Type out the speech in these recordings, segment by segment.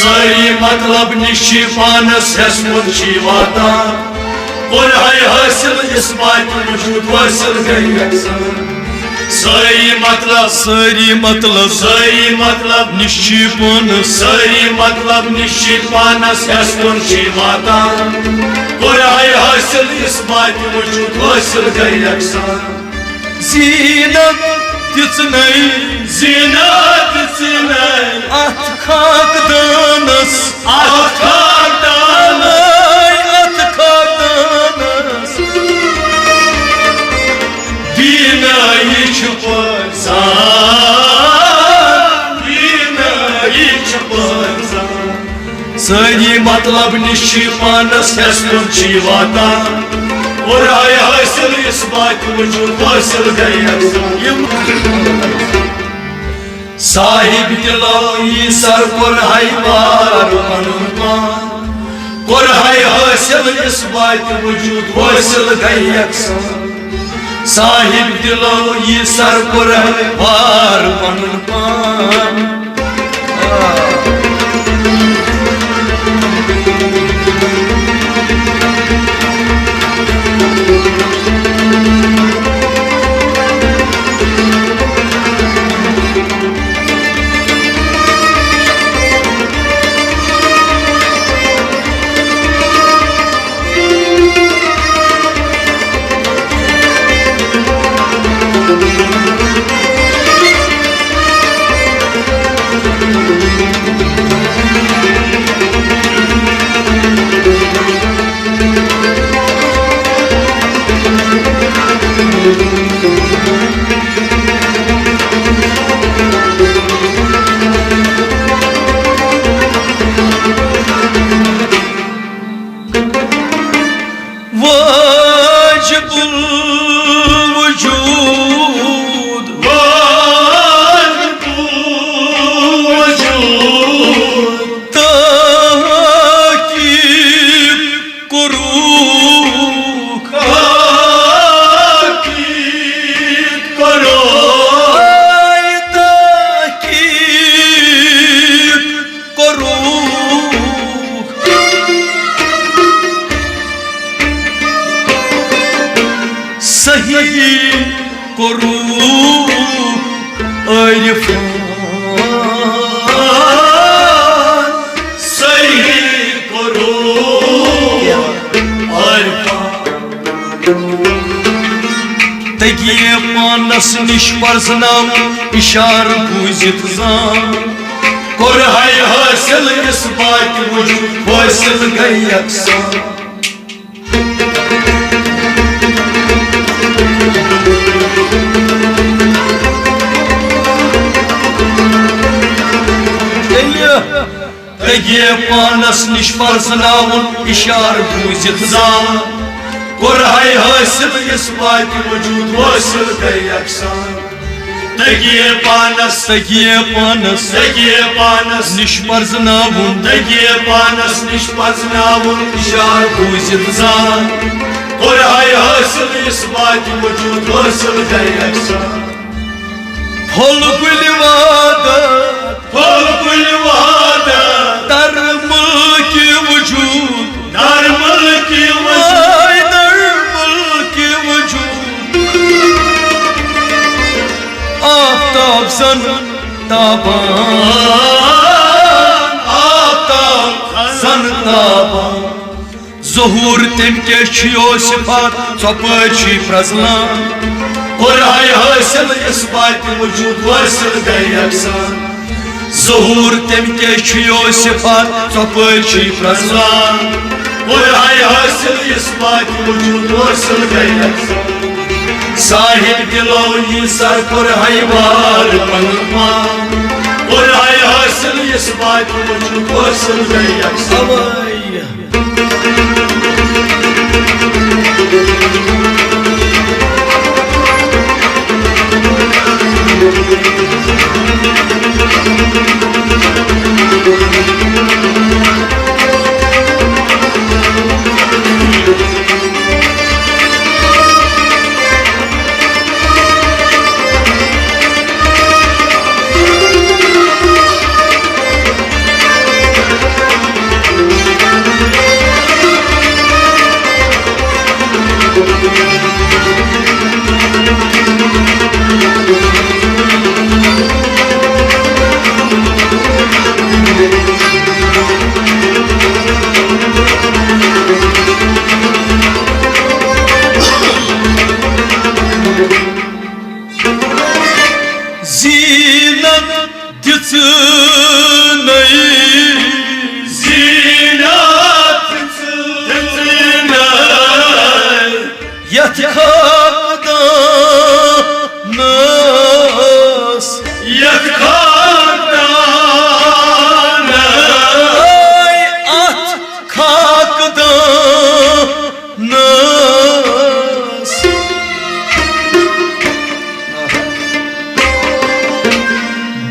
सारी मतलब निशी पानस हसमुत वाता और हाय हासिल इस बात वजूद हासिल गई सारी मतलब निशी पानस हसमुत वाता और हाय हासिल इस बात वजूद हासिल गई जीनत दिचनई अथ खाक दानस दीना यह सारी मतलब निशी पानस हसमुत वाता और आय हासिल इस बात वजूद हासिल गई साहिब दिलो ये सर कुर हाय बार कुर हाय हासिल इस बात वजूद हासिल गई साहिब दिलो ये सर कुर हाय बार तगिए पानस निश परजनाम इशार बूजित जान कुर हाय हासिल इस बात वजूद हासिल गई तगिए पानस निश परजनाम इशार बूजित जान कुर हाय हासिल इस बात वजूद हासिल गई तगिए पानस निश परजनावुन इशार बूजित जान कुर हाय हासिल इस बात वजूद हासिल गई फल गुल वादा दर मुल्क वजूद आफ़ताब सन ताबान ज़हूर तम के सिफात सपी प्रजलान कुर हाय हासिल इस बात वजूद हासिल गई ज़हूर तम के सिफात सपी प्रजलान कुर हाय हासिल इस बात वजूद हासिल गई साहिब दिलो ये सर कुर हाय बार कुर हाय हासिल इस बात वजूद हासिल गई जीनत दिचनई जीनत दिचनई यथ खाकदानस यथ खाकदानस अथ खाकदानस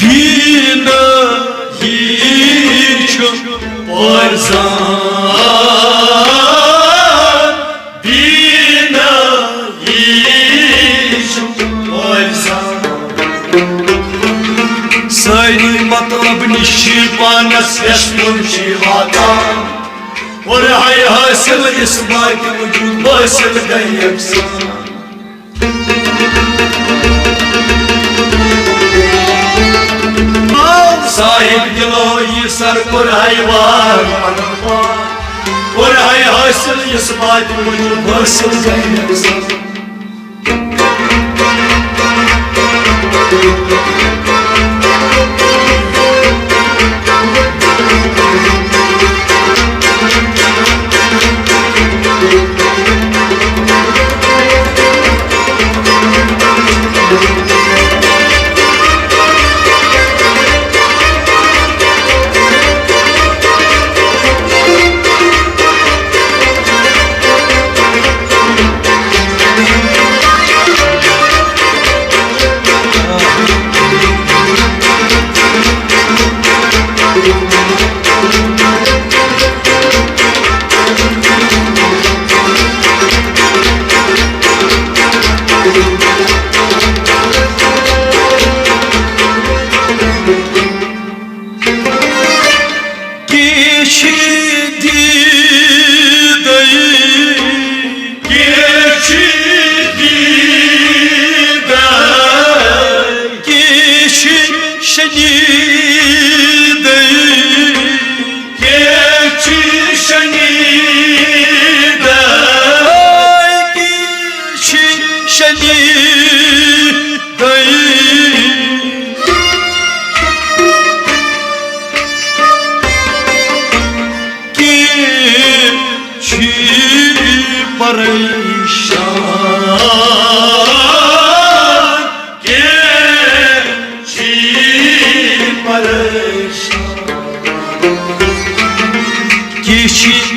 दीन ही छु परजान दीन ही छु परजान सारी मतलब निशी पानस यशमुन शिवातान और हाय हासिल इस बात के वजूद हासिल गई अक्सान साहिब दिलो ये सर पर हायवार और हाय हासिल इस बात के वजूद हासिल गई अक्सान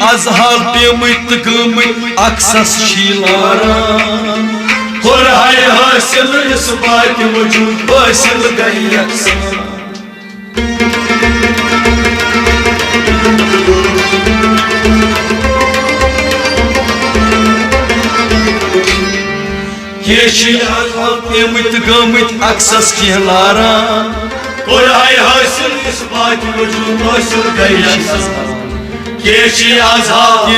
अजहार पेमत गमत अक्सस शीलारान और हाय हासिल इस बात के वजूद हासिल गई अक्सान पेमत गमत अक्सस शीलारान और हाय हासिल इस बात के वजूद हासिल गई अक्सान केशी आज़ाद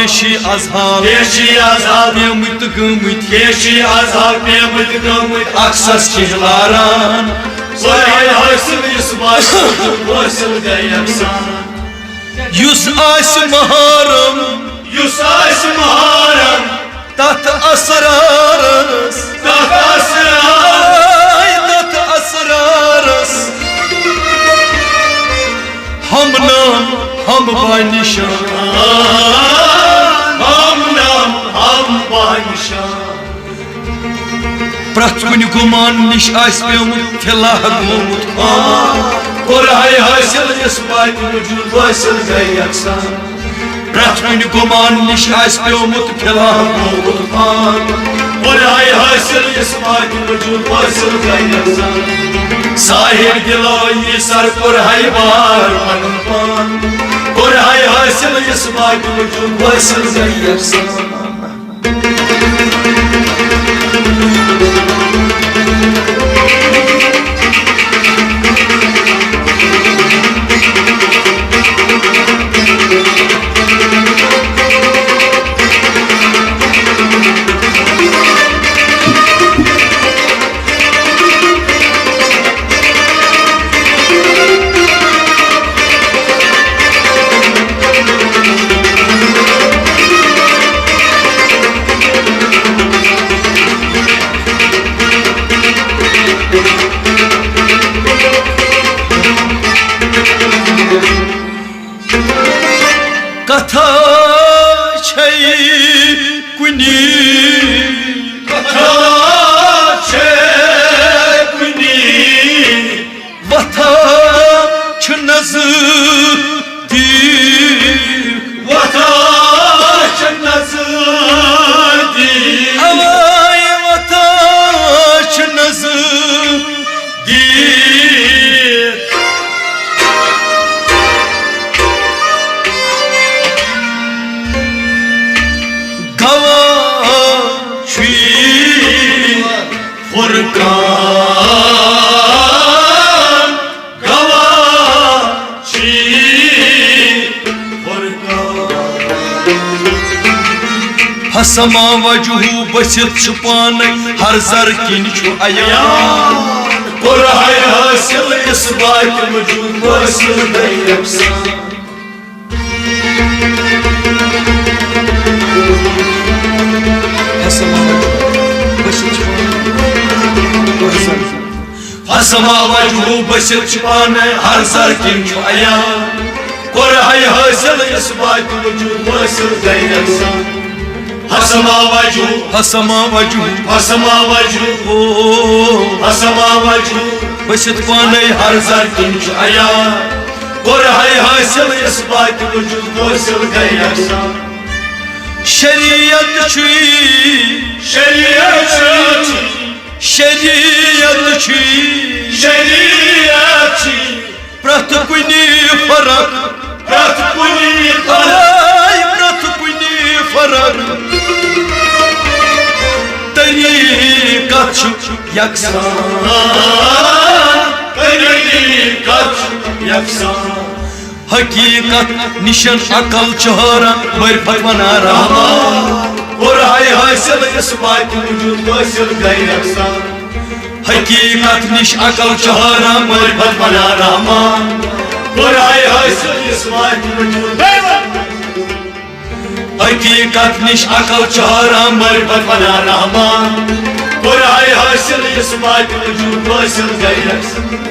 पेमत गमत केशी आज़ाद पेमत गमत अक्सस शीलारान हाय हासिल इस बात के वजूद हासिल गई अक्सान युस आस महारम तथ असरारस हम नाम हम बानिशान हम नाम हम बानिशान प्रथ कुन गुमान निश आस पेमुत फिलाह गोमुत और हाय हासिल इस बात के वजूद हासिल गई अक्सान प्रथ कुन गुमान निश आस पेमुत फिलाह गोमुत और हाय हासिल इस बात के वजूद हासिल गई अक्सान साहिब दिलो ये सर पर हायवार मनपान और हाय हासिल इस बात के वजूद हासिल गई अक्सान हसमा वजहू बसित छुपान हर जर किन अयान कुराए हासिल इस बात वजूद वासिल बेयकसान हसमा वजहू बसित छुपान हर जर किन अयान कुराए हासिल इस बात वजूद वासिल बेयकसान हसमा वजू हसमा वजू हसमा वजू ओ हसमा वजू बसित पाने हर जर किन अयान कुराए हासिल इस बात वजूद वासिल बेयकसान शरीयत छी शरीयत शरीयत छी शरीयत प्रत कुनी फरक प्रत कुनी प्रत कुनी फरक तरीक़त छु यकसान तरीक़त यकसान हकीकत निशन अकल चहरा मरफत वना रहमान कुराए हासिल इस बात वजूद वासिल बेयकसान हकीकत निश अकल चहरा मरफत वना रहमान कुराए हासिल इस बात वजूद हकीकत निश अकल चहरा मरफत वना रहमान कुराए हासिल इस बात वजूद वासिल बेयकसान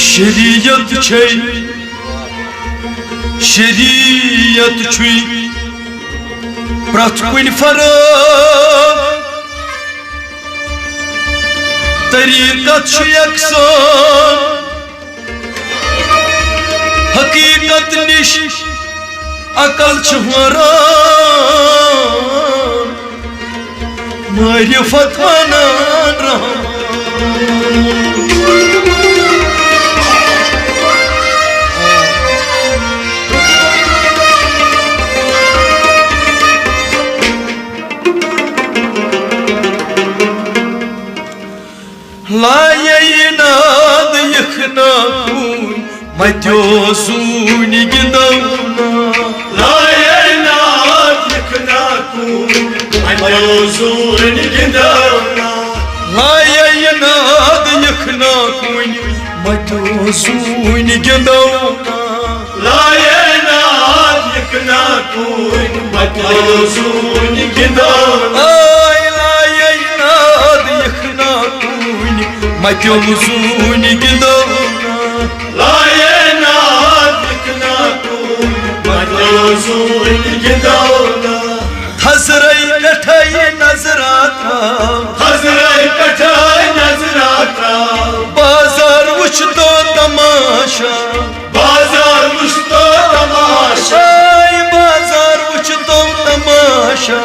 शरीयत छै शरीयत छुई प्रत कुन फरक तरीक़त छु यकसान हकीकत निश अकल छु हरान मारिफत वनान रहमान लायनाद यखना कून मत्यो सून गिंदवना लायनाद यखना कून मत्यो सून गिंदवना लायनाद यखना कून मत्यो सून गिंदवना लायनाद यखना कून मत्यो सून गिंदवना मत्यो सून गिंदवना लायनाद यखना कून मत्यो सून गिंदवना हजरई कठई नजराता हजरई कठई नजराता बाजार वुच तो तमाशा बाजार वुच तो तमाशा बाजार वुच तो तमाशा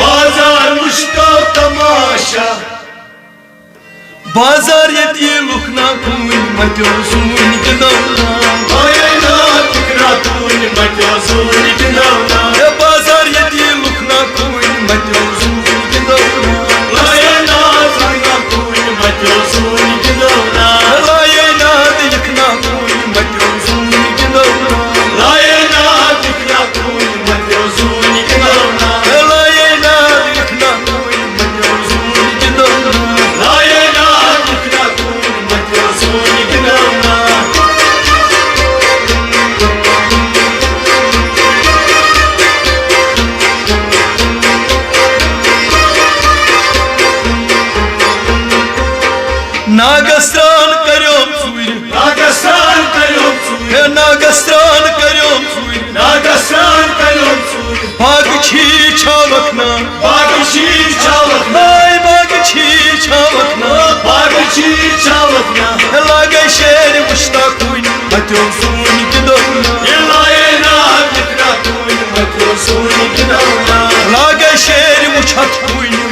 बाजार वुच तो तमाशा बाजार यति लुकना कून मत्यो सून गिंदवना लायनाद यखना कून मत्यो सून गिंदवना बाजार यति लुकना कून मत्यो सून गिंदवना लायनाद यखना कून मत्यो सून गिंदवना लायनाद यखना कून मत्यो सून गिंदवना लायनाद यखना कून मत्यो सून गिंदवना लायनाद यखना कून मत्यो सून गिंदवना लायनाद यखना कून मत्यो सून गिंदवना नागस्तान करियोम सूर नागस्तान करियोम सूर नागस्तान करियोम सूर नागस्तान करियोम सूर बाग छी छावकना बाग छी छावकना बाग छी छावकना बाग छी छावकना लागे शेर मुश्ता कून मत्यो सून गिंदवना लायनाद यखना कून मत्यो सून गिंदवना लागे शेर मुछत कून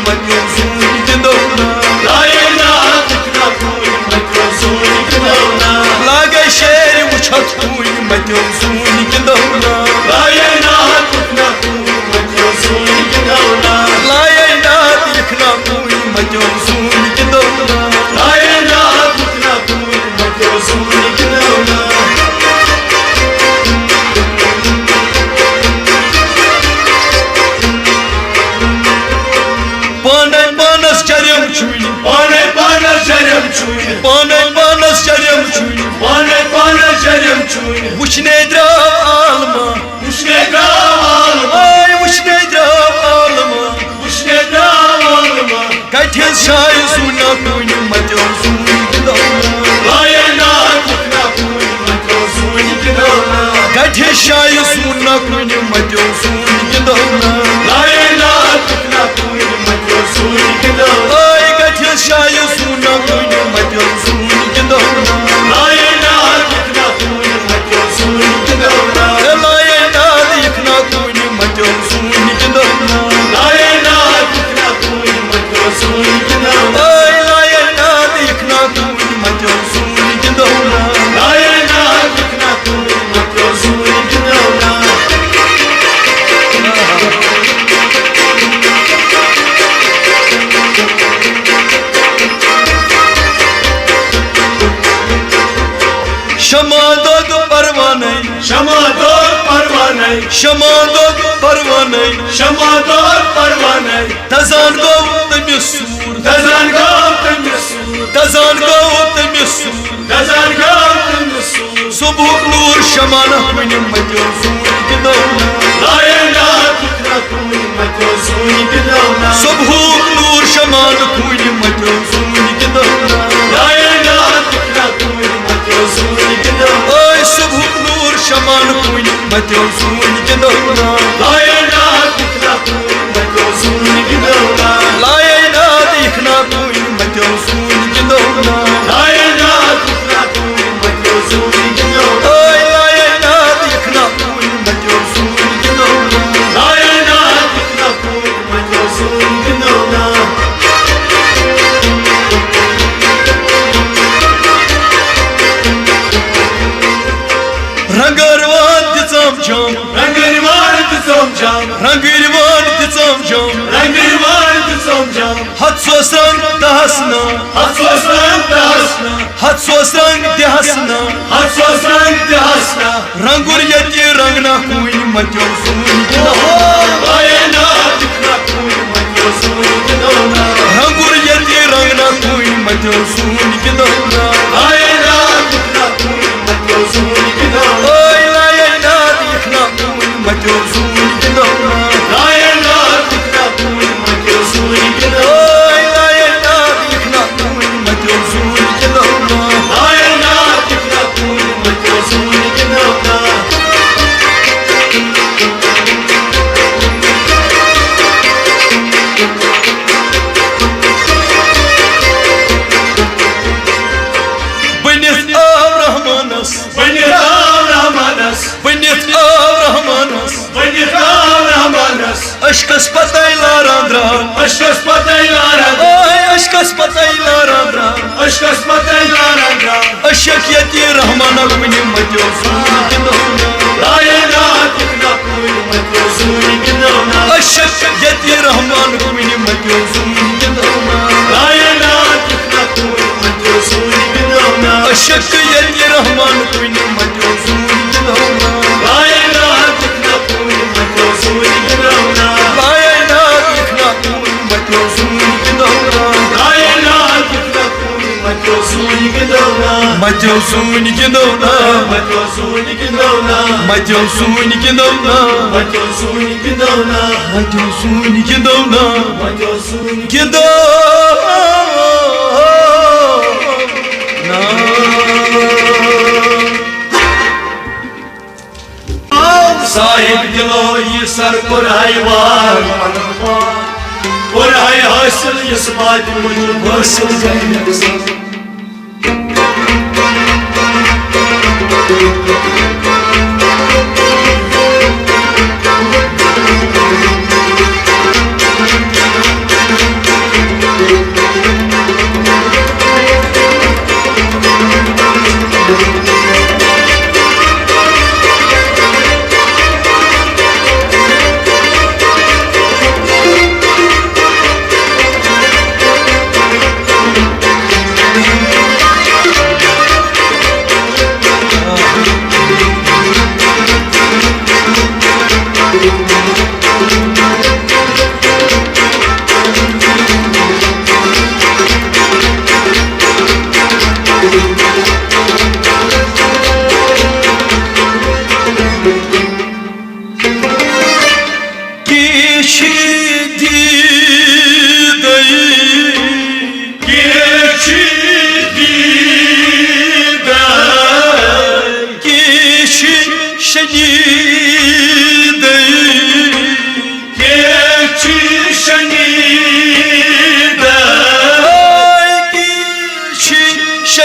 जरिम चुन पाने पानस जरिम चुन पाने पाने जरिम चुन वुचने द्राव आलमा वुचने द्राव आलमा वुचने द्राव आलमा वुचने द्राव आलमा कठिन शाय सुना कुन मतो सुन गिदौना लाये ना कुना कुन मतो सुन गिदौना कठिन शाय सुना कुन मतो सुन गिदौना लाये ना कुना कुन मतो सुन गिदौना कठिन शाय सुना कुन मतो सुन गिदौना लाये ना कुना कुन मतो सुन गिदौना लाये ना दिखना कुन मतो सुन गिदौना लाये ना कुना कुन मतो सुन गिदौना लाये ना दिखना कुन मतो सुन गिदौना लाये ना कुना कुन मतो सुन गिदौना शमा दो परवाने शमा दो परवाने शमा दो परवाने शमा दो परवाने तजान गो तमिसूर दजान गो तमिसूर तजान गो तमिसूर दजान गो तमिसूर सुबह नूर शमाना कुन मतो सुन गिदौना लाये ना कुना कुन मतो सुन गिदौना सुबह नूर शमान कुन मतो सुन गिदौना लाये ना कुना कुन मतो सुन गिदौना सुबह नूर शमान कुन मतो सुन गिदौना लाये ना कुना कुन मतो सुन गिदौना लाये ना दिखना कुन मतो सुन गिदौना लाये ना कुना कुन मतो सुन गिदौना लाये ना दिखना कुन मतो सुन गिदौना लाये ना कुना कुन मतो सुन गिदौना रंगरवान दिसम जम रंगरवान दिसम जम रंगरवान दिसम जम रंगरवान दिसम जम हत सोसंग दहसना हसोसंग दहसना हत सोसंग दहसना हसोसंग दहसना रंगुर यति रंगना कुन मतो सुन गिदौना लाये ना कुना कुन मतो सुन गिदौना रंगुर यति रंगना कुन मतो सुन गिदौना लाये ना कुना कुन मतो सुन गिदौना लाये ना दिखना कुन मतो सुन गिदौना लाये ना कुना कुन मतो सुन गिदौना लाये ना दिखना कुन मतो सुन गिदौना लाये ना कुना कुन मतो सुन गिदौना बनित आव रहमानस बनिराम रहमानस बनित आव रहमानस बनिराम रहमानस अशकस पतई लारांद्रा अशकस पतैलारा अशकस पतई लारांद्रा अशकस पतैलारा अशक यति रहमाना कुन मतो सुन गिदौना लाये ना कुना कुन मतो सुन गिदौना अशक यति रहमान कुन मतो सुन गिदौना लाये ना कुना कुन मतो सुन गिदौना अशक यति रहमान कुन मतो सुन गिदौना लाये ना कुना कुन मतो सुन गिदौना लाये ना दिखना कुन मतो सुन गिदौना लाये ना कुना कुन मतो सुन गिदौना मतो सुन गिदौना मतो सुन गिदौना मतो सुन गिदौना मतो सुन गिदौना मतो सुन गिदौना मतो सुन साहिब दिलो ये सर कुराईवार कुराई हासिल इस बात मुझे हासिल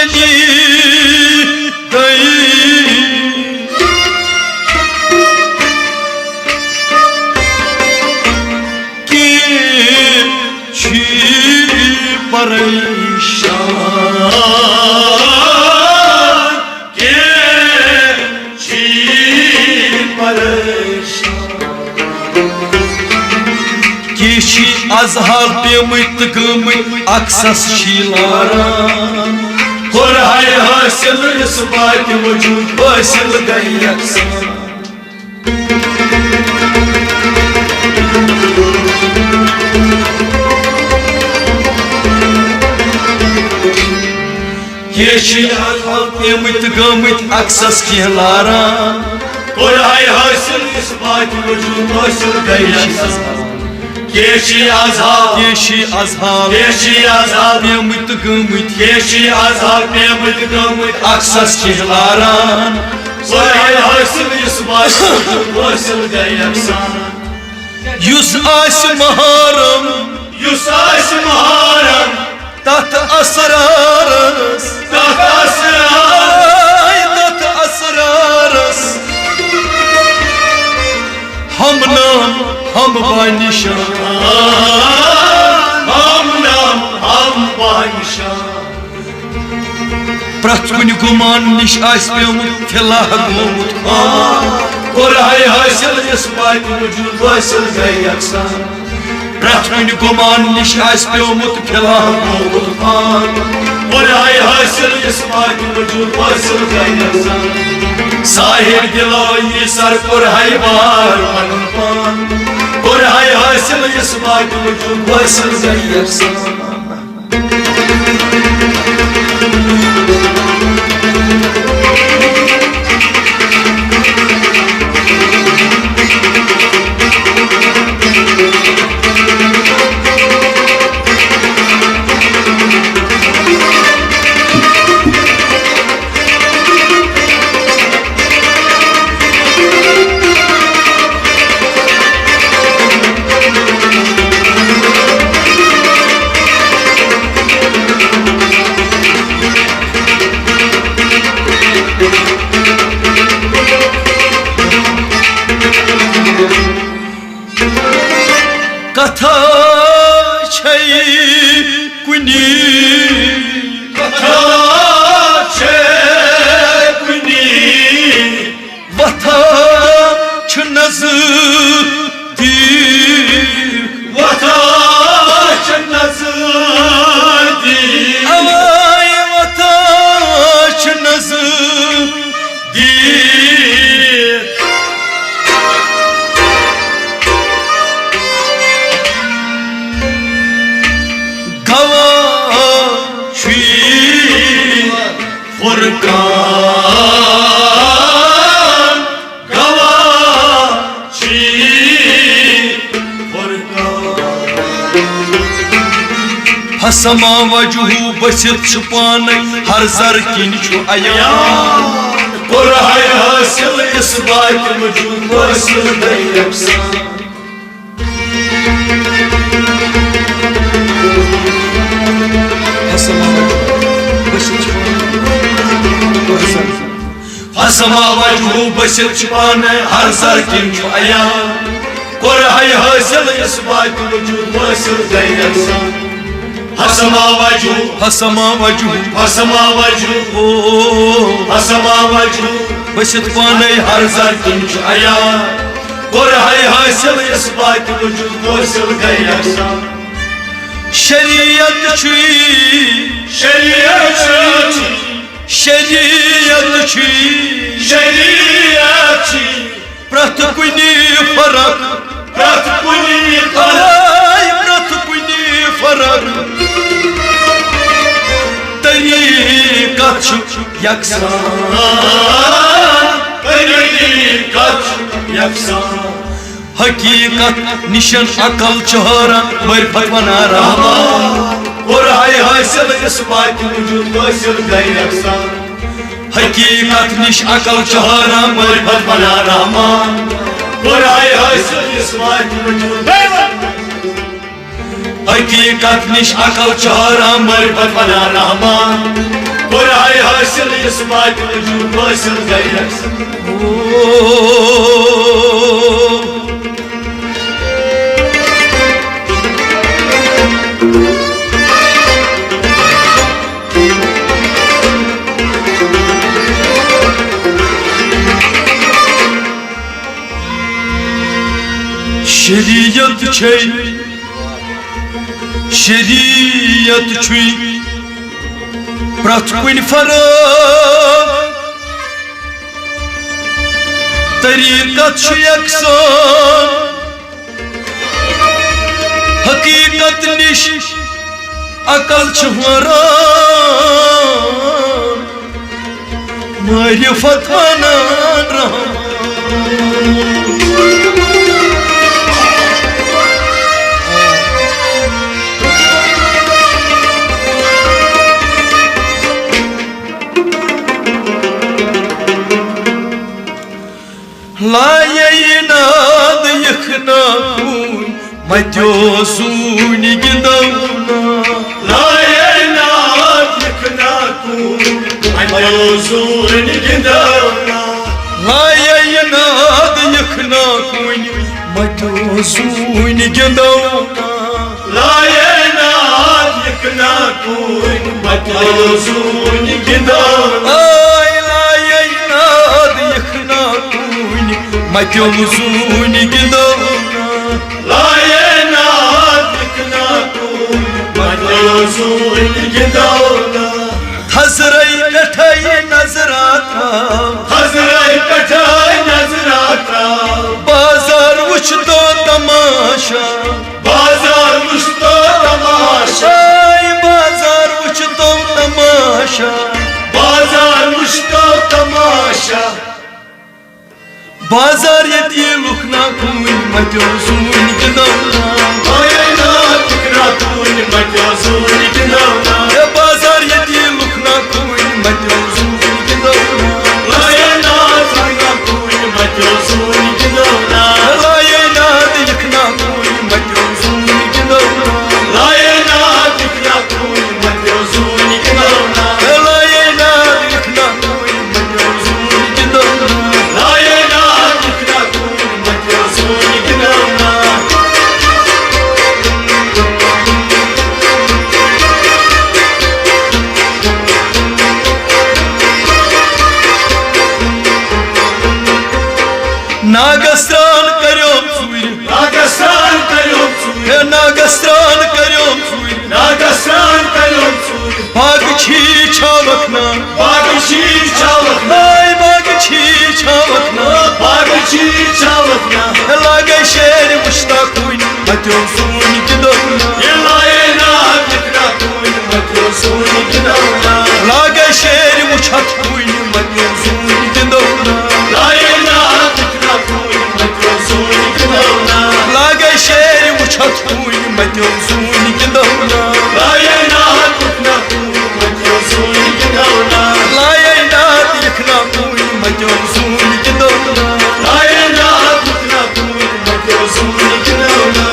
शनि गई कि छी परेशान के छी परेशान किशी अजहार पेमत गमत अक्सस शीलारान और हाय हासिल इस बात वजूद हासिल गई अक्सर किशी अजहार पेमत गमत अक्सस शीलारान और हाय हासिल इस बात वजूद हासिल गई अक्सर केशी आज़ाद पेमत गमत केशी आज़ाद पेमत गमत अक्सस शीलारान और हाय हासिल इस बात वजूद हासिल गई अक्सर युस आस महारम युस आस महारम तत असरारस तत असरारस हम नाम हम बानिशान हम नाम हम बानिशान प्रथ कुनि गुमान निश आस पेमुत फिलाह गोमुत और हाय हासिल इस बात वजूद हासिल गई अक्सर प्रथ कुनि गुमान निश आस पेमुत फिलाह गोमुत और हाय हासिल इस बात वजूद हासिल गई अक्सर साहिर दिलाई सर पर हाय बार पनुन पान और हाय हासिल इस बात वजूद हासिल गई अक्सर कथा छै कुनी कथा छै कुनी वथा छ नज़दीक वथा छ नज़दीक अवाय वथा छ नज़दीक फुरकान गवाची फुरकान हसमा वजहू बसित छुपान हर जर किन छु अयान और हाय हासिल इस बात वजूद हासिल गई अक्सर हसमा वजहू बसित छुपान हर जर किन छु अयान और हाय हासिल इस बात वजूद हासिल गई अक्सर हसमा वजू हसमा वजहू हसमा वजू ओ हसमा वजू बसित पाने हर जर किन छु अयान और हाय हासिल इस बात वजूद हासिल गई अक्सर शरीयत छी शरीयत शरीयत छी शरीयत प्रथ कुनि फरक प्रथ कुनि प्रथ कुनि फरक तरीक़त छु यकसान तरीक़त यकसान हकीकत निशन अकल चोरा मरफत वना रहमान और हाय हासिल इस बात वजूद हासिल गई अक्सर हकीकत निश अकल चोरा मरफत बना रहमान और हाय हासिल इस बात वजूद हकीकत निश अकल चोरा मरफत बना रहमान और आए हासिल इस बात वजूद हासिल गए अक्सर शरीयत छै शरीयत छुई प्रथ कुन फरक तरीकत छ यकसान हकीकत निश अकल छ वरान मारिफत वनान रहान Layayinad yıkna kuy Matyosuni gidavna Layayinad yıkna kuy Matyosuni gidavna Layayinad yıkna kuy Matyosuni gidavna Layayinad yıkna kuy Matyosuni gidavna Matyosuni gidavna Layayinad yıkna kuy Matyosuni gidavna Hazray katay nazrata Hazray katay nazrata Bazar uçto tamasha Bazar uçto tamasha Ay bazar uçto tamasha Bazar uçto tamasha Bazar yedi lukna kuy Matyosuni gidavna Layayinad yıkna kuy Matyosuni gidavna Bazar yedi lukna kuy Matyosuni gidavna Layayinad yıkna kuy Matyosuni gidavna Layayinad yıkna kuy Matyosuni gidavna Layayinad yıkna kuy Matyosuni gidavna Layayinad yıkna kuy Matyosuni gidavna Layayinad yıkna kuy Matyosuni gidavna Nagasran karyom suy Nagasran karyom suy Nagasran karyom suy Nagasran karyom suy Bagchi chavakna Bagchi chavakna Ay bagchi chavakna Bagchi chavakna Lagay şehri muşta kuy Matyosuni gidavna Layayinad yıkna kuy Matyosuni gidavna Lagay şehri muşat kuy Matyosuni gidavna Layayinad yıkna kuy Matyosuni gidavna Lagay şehri muşat kuy Matyosuni gidavna Layayinad yıkna kuy Matyosuni gidavna Layayinad yıkna kuy Matyosuni gidavna Layayinad yıkna kuy Matyosuni gidavna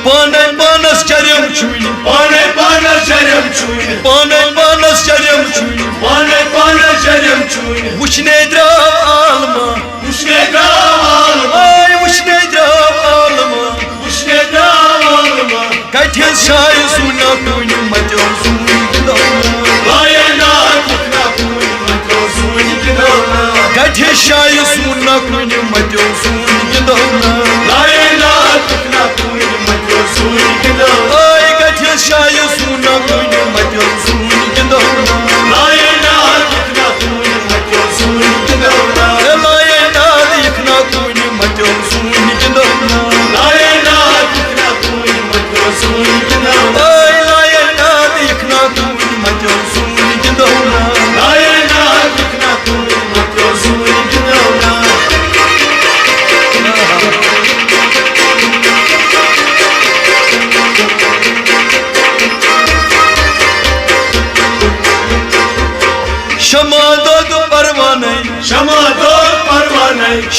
Panay panas karyom chuy Panay panas jarım çuy Panay panas karyom chuy Panay panas jarım çuy Vuchne drav alma Uşne dav alma Ay vuchne drav alma Uşne dav alma Kaithes shay suna kuy Matyosuni gidavna Layayinad yıkna kuy Matyosuni gidavna Kaithes shay suna kuy Matyosuni gidavna Layayinad yıkna kuy Matyosuni gidavna Ay kaithes shay suna kuy Matyosuni gidavna Layayinad yıkna kuy Matyosuni gidavna Layayinad yıkna kuy Matyosuni gidavna Layayinad yıkna kuy Matyosuni gidavna Ay layayinad yıkna kuy Matyosuni gidavna Layayinad yıkna kuy Matyosuni gidavna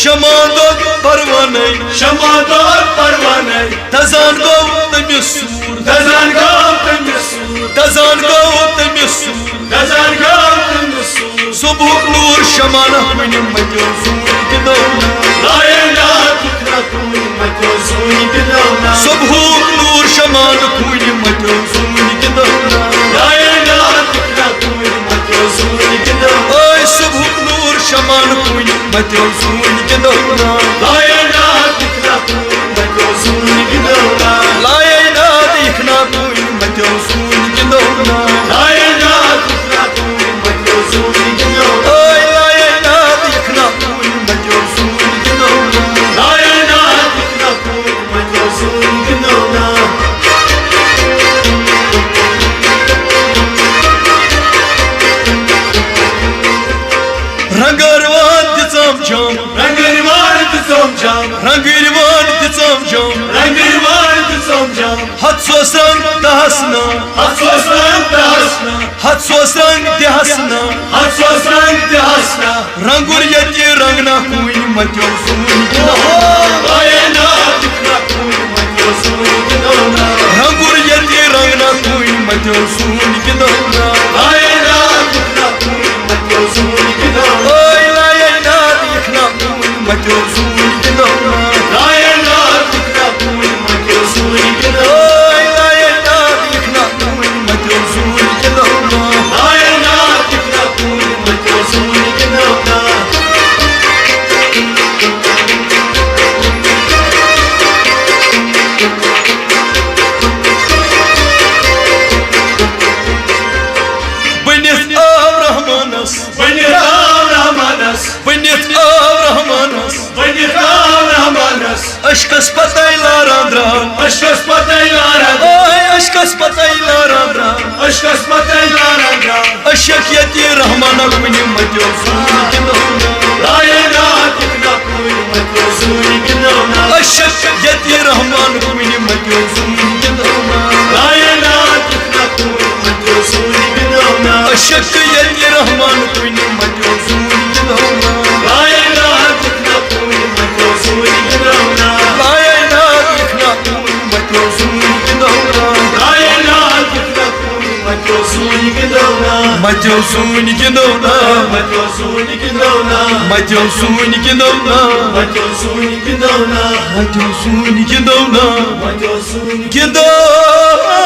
Şamando parvanay Şamador parvanay Tazan gov temisur Dazan gavtım yasur Tazan gov temisur Dazan gavtım yasur Subuk nur şamana kunim matyosun gidona Layla tukra kunim matyosun gidona Subuk nur şamana kunim matyosun gidona Layla tukra kunim matyosun gidona Ay subuk nur şamana kunim matyosun gidona Layla tukra kunim matyosun gidona Layla dikna kunim matyosun gidona Layla tukra kunim matyosun gidona Ay layla dikna kunim matyosun gidona Layla tukra kunim matyosun gidona Rangarvan ditsam jam Rangir var tuzom jam Rangarvan ditsam jam Rangir var tuzom jam Hat sosran dahasna Hatsosran dahasna Hat sosran dahasna Hatsosran dahasna Rangur yati rangna kunim matyosun Layla tukra kunim matyosun gidona Rangur yati rangna kunim matyosun gidona Layla tukra kunim matyosun gidona Ay layla dikna kunim matyosun gidona Layla tukra kunim matyosun gidona Ay layla dikna kunim matyosun gidona Layla tukra kunim matyosun gidona Benet Avrahmanas Beni Rahmanas Benet Avrahmanas Beni Rahmanas Aşkas pataylar andra Aşkas pataylara Ay aşkas pataylar andra Aşkas pataylara Aşak yati rahmana kunim matyosun gidona Layla tukra kunim matyosun gidona Aşak yati rahman kunim matyosun gidona Layla tukra kunim matyosun gidona Aşak yati rahman kunim matyosun gidona Layla tukra kunim matyosun gidona Layla dikna kunim matyosun gidona Layla tukra kunim matyosun gidona Matyosun gidona Matyosun gidona Matyosun gidona Matyosun gidona Matyosun gidona Matyosun Gidona